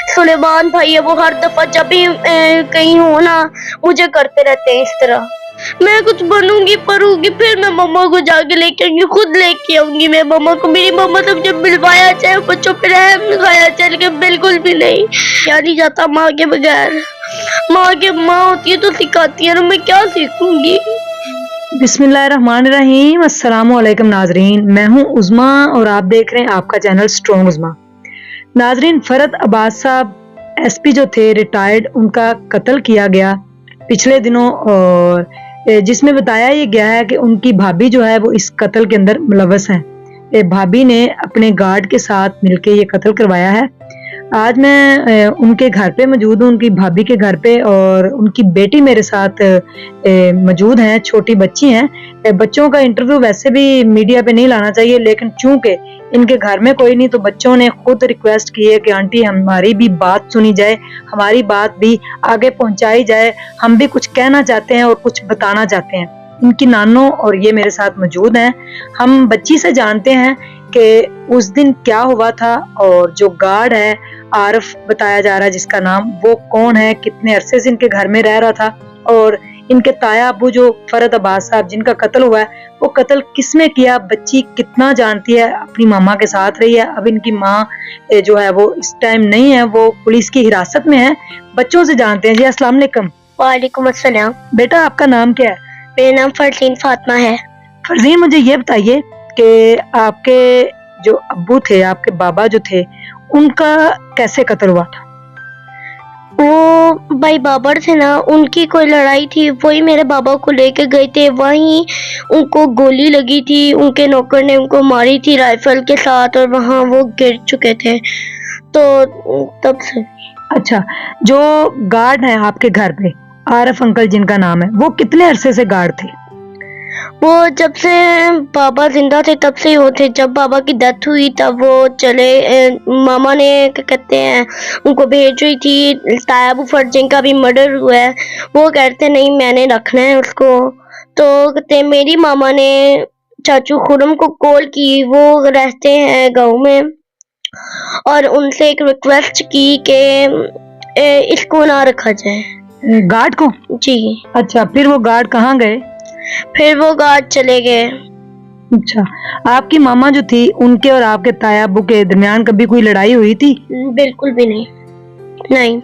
सुलेमान भाई है, वो हर दफा जब भी कहीं हो ना मुझे करते रहते हैं इस तरह। मैं कुछ बनूंगी पढ़ूंगी फिर मैं मम्मा को जाके लेके आऊंगी, खुद लेके आऊंगी मैं मम्मा को। मेरी मम्मा तो जब मिलवाया चाहे बच्चों पे रहम दिखाया चाहे, लेकिन बिल्कुल भी नहीं क्या नहीं जाता माँ के बगैर। माँ होती है तो सिखाती है ना, मैं क्या सीखूंगी। बिस्मिल्लाहिर्रहमानिर्रहीम। अस्सलाम वालेकुम नाजरीन, मैं हूं उज़मा और आप देख रहे हैं आपका चैनल स्ट्रॉन्ग उज़मा। नाजरीन, फरद अब्बास साहब एसपी जो थे रिटायर्ड, उनका कत्ल किया गया पिछले दिनों, और जिसमें बताया ये गया है कि उनकी भाभी जो है वो इस कत्ल के अंदर मुलव्वस है। भाभी ने अपने गार्ड के साथ मिलके ये कत्ल करवाया है। आज मैं उनके घर पे मौजूद हूँ, उनकी भाभी के घर पे, और उनकी बेटी मेरे साथ मौजूद हैं, छोटी बच्ची हैं। बच्चों का इंटरव्यू वैसे भी मीडिया पे नहीं लाना चाहिए, लेकिन चूंकि इनके घर में कोई नहीं तो बच्चों ने खुद रिक्वेस्ट की है कि आंटी हमारी भी बात सुनी जाए, हमारी बात भी आगे पहुंचाई जाए, हम भी कुछ कहना चाहते हैं और कुछ बताना चाहते हैं। इनकी नानो और ये मेरे साथ मौजूद हैं। हम बच्ची से जानते हैं कि उस दिन क्या हुआ था, और जो गार्ड है आरिफ बताया जा रहा है जिसका नाम, वो कौन है, कितने अरसे से इनके घर में रह रहा था, और इनके ताया अबू जो फरद अब्बास साहब जिनका कत्ल हुआ है वो कत्ल किसने किया, बच्ची कितना जानती है, अपनी मामा के साथ रही है। अब इनकी माँ जो है वो इस टाइम नहीं है, वो पुलिस की हिरासत में है। बच्चों से जानते हैं। जी अस्सलाम वालेकुम। वालेकुम अस्सलाम। बेटा आपका नाम क्या है? मेरा नाम फरजीन फातिमा है। फरजीन, मुझे ये बताइए कि आपके जो अब्बू थे, आपके बाबा जो थे, उनका कैसे कत्ल हुआ था? वो भाई बाबर थे ना, उनकी कोई लड़ाई थी, वही मेरे बाबा को लेके गए थे, वहीं उनको गोली लगी थी, उनके नौकर ने उनको मारी थी राइफल के साथ, और वहाँ वो गिर चुके थे, तो तब से। अच्छा, जो गार्ड है आपके घर पे आरिफ अंकल जिनका नाम है, वो कितने अरसे से गार्ड थे? वो जब से बाबा जिंदा थे तब से ही वो थे। जब बाबा की डेथ हुई तब वो चले। मामा ने क्या कहते हैं उनको भेज रही थी। ताया अबू फरजीन का भी मर्डर हुआ है, वो कहते नहीं मैंने रखना है उसको। तो कहते मेरी मामा ने चाचू खुरम को कॉल की, वो रहते हैं गाँव में, और उनसे एक रिक्वेस्ट की कि इसको ना रखा जाए। गार्ड को? जी। अच्छा, फिर वो गार्ड कहाँ गए? फिर वो गार्ड चले गए। अच्छा, आपकी मामा जो थी उनके और आपके ताया अब्बू के दरमियान कभी कोई लड़ाई हुई थी? बिल्कुल भी नहीं, नहीं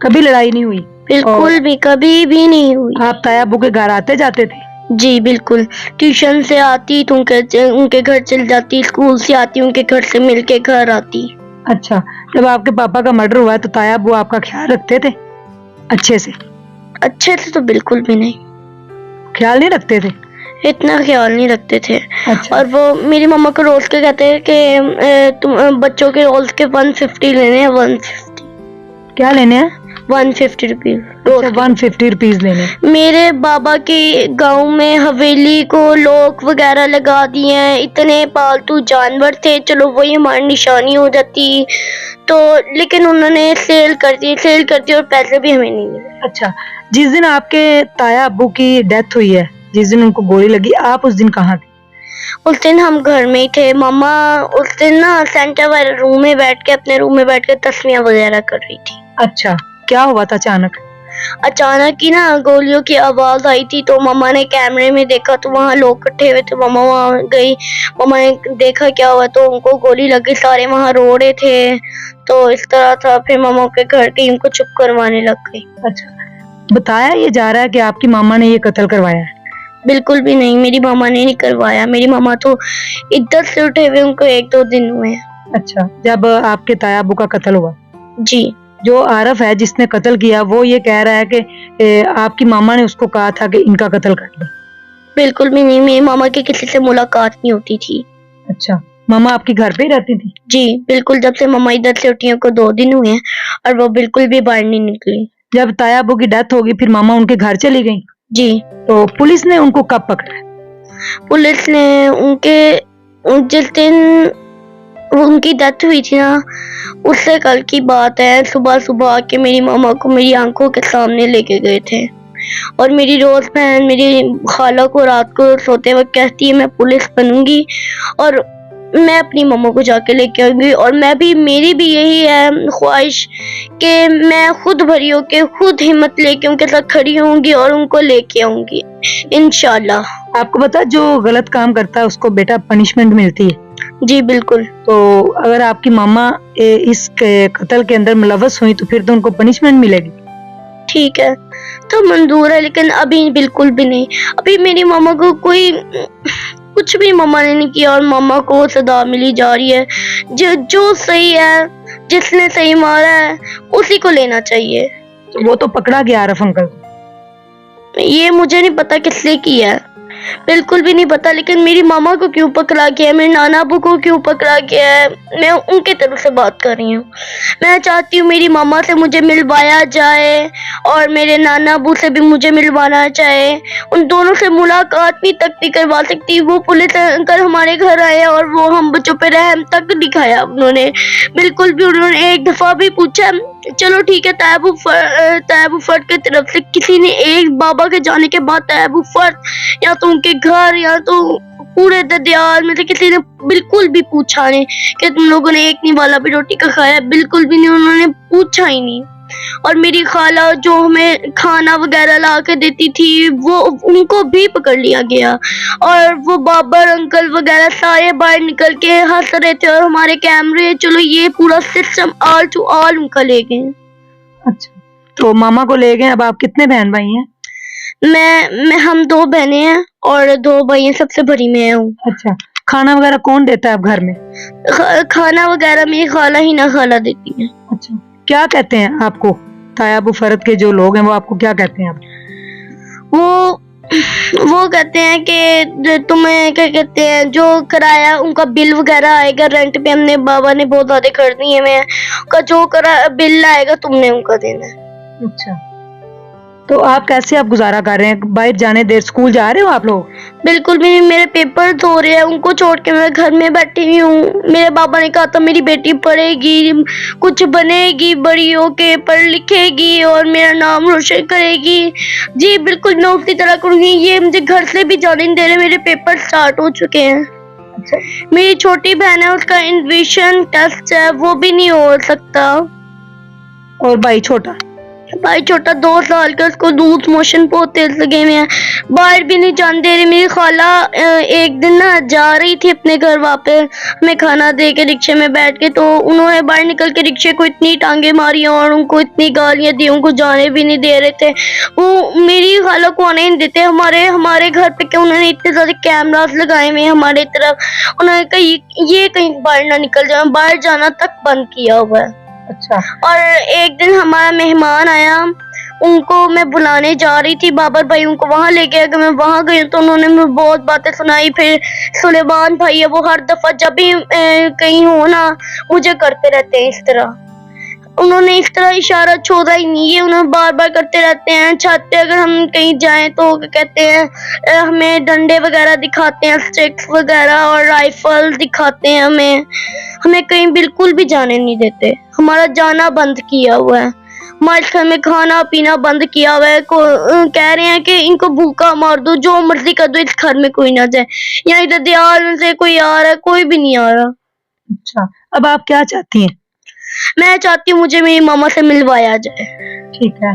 कभी लड़ाई नहीं हुई? बिल्कुल भी कभी भी नहीं हुई। आप ताया अब्बू के घर आते जाते थे? जी बिल्कुल, ट्यूशन से आती तो उनके घर चल जाती, स्कूल से आती उनके घर से मिलके घर आती। अच्छा, जब आपके पापा का मर्डर हुआ है तो ताया अब्बू आपका ख्याल रखते थे अच्छे से? अच्छे से तो बिल्कुल भी नहीं, ख्याल नहीं रखते थे? इतना ख्याल नहीं रखते थे। अच्छा। और वो मेरी मम्मा को रोज के कहते हैं कि तुम बच्चों के रोज के 150 लेने हैं। 150 क्या लेने हैं? 150 रुपीज। अच्छा, 150 रुपीज लेने। मेरे बाबा के गांव में हवेली को लॉक वगैरह लगा दिए हैं, इतने पालतू जानवर थे, चलो वही हमारी निशानी हो जाती तो, लेकिन उन्होंने सेल कर दी और पैसे भी हमें नहीं मिले। अच्छा, जिस दिन आपके ताया अब्बू की डेथ हुई है, जिस दिन उनको गोली लगी, आप उस दिन कहाँ थे? उस दिन हम घर में ही थे। मामा उस दिन ना सेंटर वाले रूम में बैठ के, अपने रूम में बैठ के तस्वीरें वगैरह कर रही थी। अच्छा, क्या हुआ था अचानक? अचानक ही ना गोलियों की आवाज आई थी, तो मामा ने कैमरे में देखा तो वहाँ लोग इकट्ठे हुए थे। मामा वहाँ गई, मामा ने देखा क्या हुआ तो उनको गोली लगी, सारे वहाँ रो रहे थे, तो इस तरह था। फिर मामा के घर के उनको चुप करवाने लग गई। अच्छा, बताया ये जा रहा है कि आपकी मामा ने ये कत्ल करवाया है? बिल्कुल भी नहीं, मेरी मामा ने नहीं करवाया। मेरी मामा तो इद्दत से उठे हुए उनको 1-2 दिन हुए। अच्छा, जब आपके ताया अब्बू का कत्ल हुआ? जी। जो आरिफ है जिसने कत्ल किया, वो ये कह रहा है कि आपकी मामा ने उसको कहा था कि इनका कत्ल कर दो। बिल्कुल भी नहीं, मेरी मामा की किसी से मुलाकात नहीं होती थी। अच्छा, मामा आपकी घर पे ही रहती थी? जी बिल्कुल, जब से मामा इधर से उठी को 2 दिन हुए हैं और वो बिल्कुल भी बाहर नहीं निकली। जब ताया अब्बू की डेथ होगी फिर मामा उनके घर चली गई? जी। तो पुलिस ने उनको कब पकड़ा? पुलिस ने जिस दिन उनकी डेथ हुई थी ना, उससे कल की बात है, सुबह सुबह आके मेरी मामा को मेरी आंखों के सामने लेके गए थे। और मेरी रोज बहन मेरी खाला को रात को सोते वक्त कहती है मैं पुलिस बनूंगी, और میں اپنی ماما کو جا کے لے کے آؤں گی، اور میری بھی یہی ہے خواہش کہ میں خود بھری ہو کے خود ہمت لے کے ان کے ساتھ کھڑی ہوں گی اور ان کو لے کے آؤں گی انشاءاللہ۔ آپ کو پتا جو غلط کام کرتا ہے اس کو بیٹا پنشمنٹ ملتی ہے؟ جی بالکل۔ تو اگر آپ کی ماما اس قتل کے اندر ملوث ہوئی تو پھر تو ان کو پنشمنٹ ملے گی۔ ٹھیک ہے تو منظور ہے، لیکن ابھی بالکل بھی نہیں۔ ابھی میری ماما کو کوئی کچھ بھی ماما نے نہیں کیا، اور ماما کو سزا ملی جا رہی ہے۔ جو صحیح ہے، جس نے صحیح مارا ہے اسی کو لینا چاہیے۔ تو وہ تو پکڑا گیا عارف انکل۔ یہ مجھے نہیں پتا کس نے کیا ہے، بالکل بھی نہیں پتا، لیکن میری ماما کو کیوں پکڑا گیا ہے، میرے نانا ابو کو کیوں پکڑا گیا ہے، میں ان کی طرف سے بات کر رہی ہوں۔ میں چاہتی ہوں میری ماما سے مجھے ملوایا جائے، اور میرے نانا ابو سے بھی مجھے ملوانا چاہے۔ ان دونوں سے ملاقات بھی تک نہیں کروا سکتی۔ وہ پولیس انکل ہمارے گھر آئے اور وہ ہم بچوں پہ رحم تک دکھایا انہوں نے، بالکل بھی۔ انہوں نے ایک دفعہ بھی پوچھا چلو ٹھیک ہے طیب فرد کی طرف سے کسی نے ایک بابا کے جانے کے بعد طیب فرد یا تو ان کے گھر یا تو پورے ددیال میں سے کسی نے بالکل بھی پوچھا نہیں کہ تم لوگوں نے ایک نیوالا بھی روٹی کا کھایا، بالکل بھی نہیں، انہوں نے پوچھا ہی نہیں۔ اور میری خالہ جو ہمیں کھانا وغیرہ لا کے دیتی تھی وہ ان کو بھی پکڑ لیا گیا، اور وہ بابر انکل وغیرہ سارے باہر نکل کے ہنس رہے تھے، اور ہمارے کیمرے چلو یہ پورا سسٹم آل ٹو آل ان کا لے گئے۔ اچھا تو ماما کو لے گئے۔ اب آپ کتنے بہن بھائی ہیں؟ ہم 2 بہنیں ہیں اور 2 بھائی ہیں، سب سے بڑی میں ہوں۔ اچھا کھانا وغیرہ کون دیتا ہے اب گھر میں؟ کھانا وغیرہ میری خالہ ہی نہ خالہ دیتی ہیں۔ اچھا کیا کہتے ہیں آپ کو طیب فرد کے جو لوگ ہیں وہ آپ کو کیا کہتے ہیں اب؟ وہ کہتے ہیں کہ تمہیں کیا کہتے ہیں جو کرایہ ان کا بل وغیرہ آئے گا رینٹ پہ، ہم نے بابا نے بہت زیادہ کر دی ہے، میں کا جو بل آئے گا تم نے ان کا دینا ہے۔ اچھا تو آپ کیسے آپ گزارا کر رہے ہیں؟ باہر جانے دیر اسکول جا رہے ہو آپ لوگ؟ بالکل بھی نہیں، میرے پیپر ہو رہے ہیں، ان کو چھوڑ کے میں گھر میں بیٹھی ہوئی ہوں۔ میرے بابا نے کہا تھا میری بیٹی پڑھے گی، کچھ بنے گی، بڑی ہو کے پڑھ لکھے گی اور میرا نام روشن کرے گی۔ جی بالکل میں اسی طرح کروں گی۔ یہ مجھے گھر سے بھی جانے نہیں دے رہے، میرے پیپر سٹارٹ ہو چکے ہیں۔ میری چھوٹی بہن ہے، اس کا انویشن ٹیسٹ ہے، وہ بھی نہیں ہو سکتا۔ اور بھائی چھوٹا 2 سال کا، اس کو لوز موشن بہت تیز لگے ہوئے ہیں، باہر بھی نہیں جانے دے رہی۔ میری خالہ ایک دن نا جا رہی تھی اپنے گھر واپس ہمیں کھانا دے کے رکشے میں بیٹھ کے، تو انہوں نے باہر نکل کے رکشے کو اتنی ٹانگیں ماری اور ان کو اتنی گالیاں دی، ان کو جانے بھی نہیں دے رہے تھے۔ وہ میری خالہ کو آنے نہیں دیتے ہمارے گھر پہ، کہ انہوں نے اتنے زیادہ کیمراز لگائے ہوئے ہیں ہمارے طرف، انہوں نے کہیں باہر نہ نکل جائے، باہر جانا تک بند کیا ہوا ہے۔ اچھا اور ایک دن ہمارا مہمان آیا، ان کو میں بلانے جا رہی تھی، بابر بھائی ان کو وہاں لے گیا، کہ میں وہاں گئی تو انہوں نے مجھے بہت باتیں سنائی۔ پھر سلیمان بھائی ہے، وہ ہر دفعہ جب بھی کہیں ہو نا مجھے کرتے رہتے ہیں اس طرح، انہوں نے اس طرح اشارہ چھوڑا ہی نہیں ہے، انہوں بار بار کرتے رہتے ہیں۔ چھت پہ اگر ہم کہیں جائیں تو کہتے ہیں ہمیں ڈنڈے وغیرہ دکھاتے ہیں، اسٹکس وغیرہ اور رائفل دکھاتے ہیں، ہمیں کہیں بالکل بھی جانے نہیں دیتے، ہمارا جانا بند کیا ہوا ہے، ہمارے گھر میں کھانا پینا بند کیا ہوا ہے۔ کہہ رہے ہیں کہ ان کو بھوکا مار دو، جو مرضی کر دو، اس گھر میں کوئی نہ جائے، یہاں ادھر دیال میں سے کوئی آ رہا ہے، کوئی بھی نہیں آ رہا۔ اچھا اب آپ کیا چاہتی ہیں؟ میں چاہتی ہوں مجھے میری ماما سے ملوایا جائے۔ ٹھیک ہے۔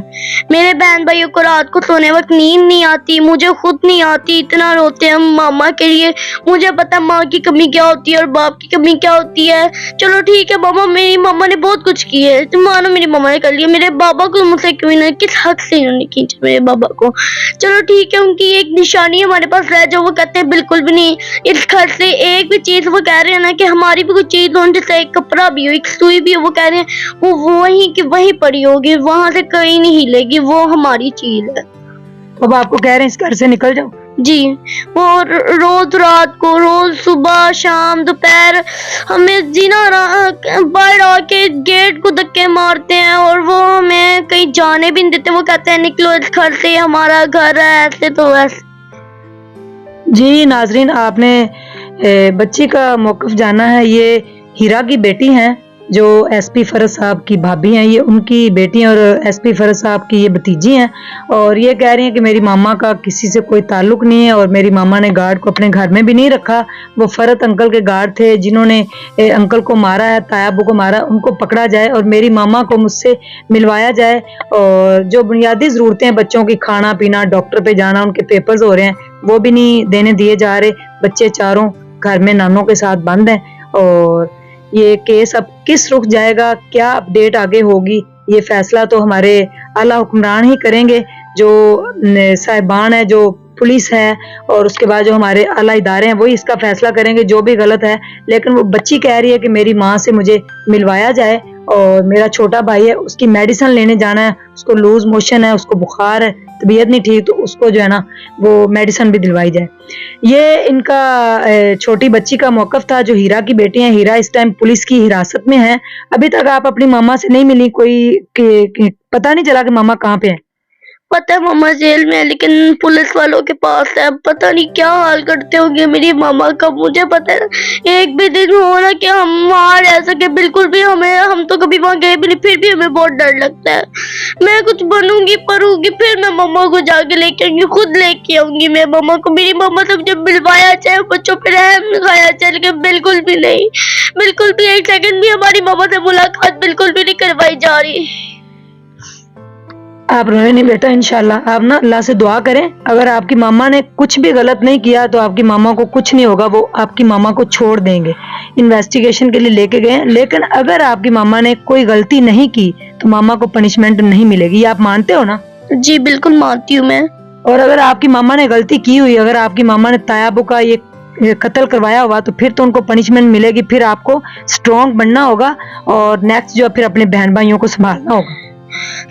میرے بہن بھائیوں کو رات کو سونے وقت نیند نہیں آتی، مجھے خود نہیں آتی، اتنا روتے ہیں ماما کے لیے۔ مجھے پتا ماں کی کمی کیا ہوتی ہے اور باپ کی کمی کیا ہوتی ہے۔ چلو ٹھیک ہے ماما، میری ماما نے بہت کچھ کی ہے، تم مانو میری ماما نے کر لیا، میرے بابا کو مجھ سے کیوں نہیں، کس حق سے انہوں نے کھینچا میرے بابا کو؟ چلو ٹھیک ہے، ان کی ایک نشانی ہمارے پاس رہ جائے، وہ کہتے ہیں بالکل بھی نہیں، اس گھر سے ایک بھی چیز، وہ کہہ رہے ہیں نا کہ ہماری بھی کوئی چیز ہو، جیسے ایک کپڑا بھی ہو، ایک سوئی بھی ہو، وہ کہہ رہے ہیں وہ وہیں کی وہیں پڑی ہوگی، وہاں سے کہیں نہیں ہلے گی، وہ ہماری چیز ہے۔ اب آپ کو کہہ رہے ہیں اس گھر سے نکل جاؤ؟ جی، وہ روز رات کو، روز صبح شام دوپہر ہمیں جینا باہر آ کے گیٹ کو دھکے مارتے ہیں، اور وہ ہمیں کہیں جانے بھی نہیں دیتے، وہ کہتے ہیں نکلو اس گھر سے، ہمارا گھر ہے، ایسے تو ایسے۔ جی ناظرین، آپ نے بچی کا موقف جانا ہے۔ یہ ہیرا کی بیٹی ہیں जो एसपी फरज साहब की भाभी हैं, ये उनकी बेटी हैं और एसपी फरज साहब की ये भतीजी हैं। और ये कह रही हैं कि मेरी मामा का किसी से कोई ताल्लुक नहीं है और मेरी मामा ने गार्ड को अपने घर में भी नहीं रखा। वो फरत अंकल के गार्ड थे जिन्होंने अंकल को मारा है, तायाबू को मारा, उनको पकड़ा जाए और मेरी मामा को मुझसे मिलवाया जाए। और जो बुनियादी ज़रूरतें हैं बच्चों की, खाना पीना, डॉक्टर पे जाना, उनके पेपर्स हो रहे हैं, वो भी नहीं देने दिए जा रहे। बच्चे चारों घर में नानों के साथ बंद हैं। और ये केस अब किस रुख जाएगा, क्या अपडेट आगे होगी, ये फैसला तो हमारे आला हुक्मरान ही करेंगे, जो साहिबान है, जो पुलिस है और उसके बाद जो हमारे आला इदारे हैं वही इसका फैसला करेंगे जो भी गलत है। लेकिन वो बच्ची कह रही है कि मेरी माँ से मुझे मिलवाया जाए और मेरा छोटा भाई है उसकी मेडिसिन लेने जाना है, उसको लूज मोशन है, उसको बुखार है, तबीयत नहीं ठीक, तो उसको जो है ना वो मेडिसिन भी दिलवाई जाए। ये इनका छोटी बच्ची का मौकफ था। जो हीरा की बेटी है, हीरा इस टाइम पुलिस की हिरासत में है। अभी तक आप अपनी मामा से नहीं मिली, कोई पता नहीं चला कि मामा कहाँ पे है? पता है मामा जेल में है, लेकिन पुलिस वालों के पास है। पता नहीं क्या हाल करते होंगे मेरी मामा का, मुझे पता है एक भी दिन हो ना कि हम वहाँ रह सके, बिल्कुल भी। हम तो कभी वहाँ गए भी नहीं, फिर भी हमें बहुत डर लगता है। मैं कुछ बनूंगी पढ़ूंगी, फिर मैं मामा को जाके लेके आऊंगी, खुद लेके आऊंगी मैं मामा को। मेरी मामा से मुझे मिलवाया चाहे, बच्चों पे रहम दिखाया चाहे, लेकिन बिल्कुल भी नहीं, बिल्कुल भी एक सेकंड भी हमारी मामा से मुलाकात बिल्कुल भी नहीं करवाई जा रही। आप रोए नहीं बेटा, इंशाल्लाह आप ना अल्लाह से दुआ करें। अगर आपकी मामा ने कुछ भी गलत नहीं किया तो आपकी मामा को कुछ नहीं होगा, वो आपकी मामा को छोड़ देंगे। इन्वेस्टिगेशन के लिए लेके गए हैं, लेकिन अगर आपकी मामा ने कोई गलती नहीं की तो मामा को पनिशमेंट नहीं मिलेगी। ये आप मानते हो ना? जी बिल्कुल मानती हूँ मैं। और अगर आपकी मामा ने गलती की हुई, अगर आपकी मामा ने तायाबू का ये कत्ल करवाया हुआ, तो फिर तो उनको पनिशमेंट मिलेगी। फिर आपको स्ट्रॉन्ग बनना होगा और नेक्स्ट जो फिर अपने बहन भाइयों को संभालना होगा।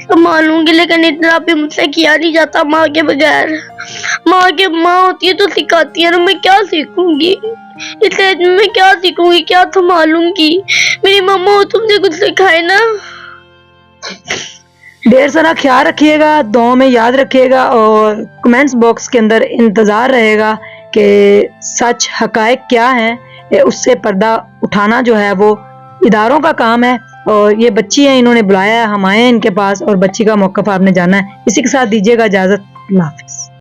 संभालूंगी, लेकिन इतना भी मुझसे किया नहीं जाता माँ के बगैर। माँ होती है तो सिखाती है ना, मैं क्या सीखूंगी इससे? मैं क्या सीखूंगी, क्या संभालूंगी? मेरी मम्मा हो, तुमसे कुछ सिखाए ना। ढेर सारा ख्याल रखिएगा, दुआ में याद रखिएगा और कमेंट्स बॉक्स के अंदर इंतजार रहेगा कि सच हकायक क्या है। उससे पर्दा उठाना जो है वो इदारों का काम है। और ये बच्ची है, इन्होंने बुलाया है, हम आए हैं इनके पास और बच्ची का मौक़िफ़ आपने जाना है। इसी के साथ दीजिएगा इजाज़त। अल्लाह हाफ़िज़।